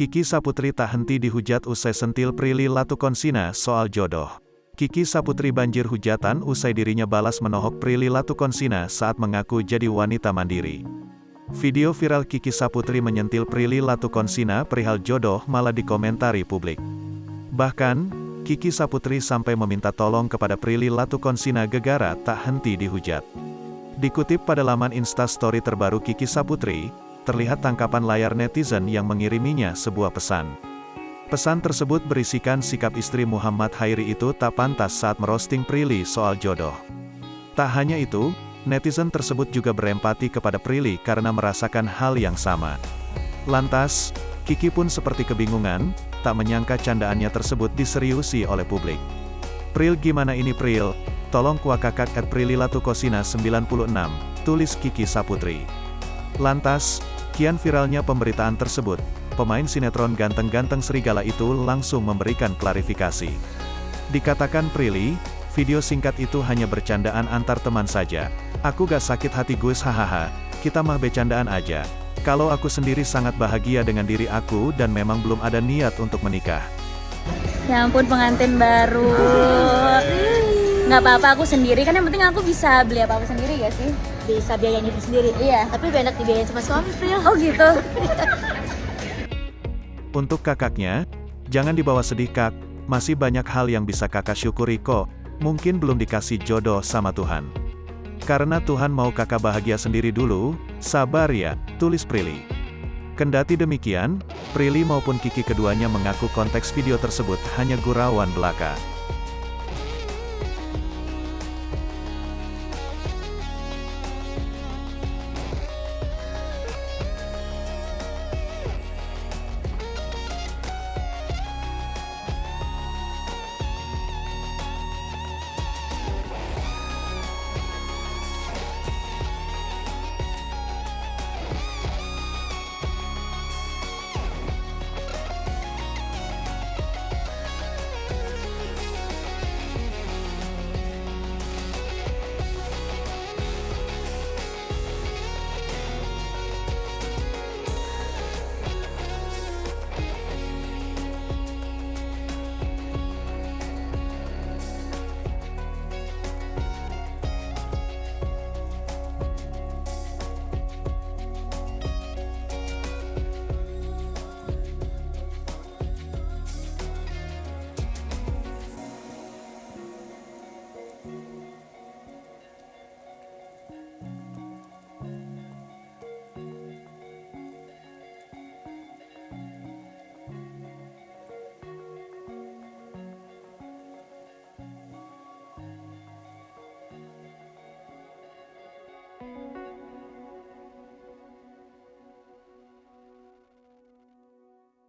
Kiki Saputri tak henti dihujat usai sentil Prilly Latukonsina soal jodoh. Kiki Saputri banjir hujatan usai dirinya balas menohok Prilly Latukonsina saat mengaku jadi wanita mandiri. Video viral Kiki Saputri menyentil Prilly Latukonsina perihal jodoh malah dikomentari publik. Bahkan, Kiki Saputri sampai meminta tolong kepada Prilly Latukonsina gegara tak henti dihujat. Dikutip pada laman Instastory terbaru Kiki Saputri, terlihat tangkapan layar netizen yang mengiriminya sebuah pesan. Pesan tersebut berisikan sikap istri Muhammad Hairi itu tak pantas saat merosting Prilly soal jodoh. Tak hanya itu, netizen tersebut juga berempati kepada Prilly karena merasakan hal yang sama. Lantas, Kiki pun seperti kebingungan, tak menyangka candaannya tersebut diseriusi oleh publik. "Pril gimana ini Pril? Tolong kuakakak @PrillyLatukonsina 96, tulis Kiki Saputri. Lantas, kian viralnya pemberitaan tersebut, pemain sinetron ganteng-ganteng serigala itu langsung memberikan klarifikasi. Dikatakan Prilly, video singkat itu hanya bercandaan antar teman saja. "Aku gak sakit hati guys, hahaha, kita mah bercandaan aja. Kalau aku sendiri sangat bahagia dengan diri aku dan memang belum ada niat untuk menikah." Ya ampun, pengantin baru. Nggak apa-apa, aku sendiri kan, yang penting aku bisa beli apa-apa sendiri gak sih? Bisa biayain hidup sendiri. Iya. Tapi lebih enak dibiayain sama suami, Pril. Oh gitu. Untuk kakaknya, jangan dibawa sedih kak, masih banyak hal yang bisa kakak syukuri kok, mungkin belum dikasih jodoh sama Tuhan. Karena Tuhan mau kakak bahagia sendiri dulu, sabar ya, tulis Prilly. Kendati demikian, Prilly maupun Kiki keduanya mengaku konteks video tersebut hanya gurauan belaka.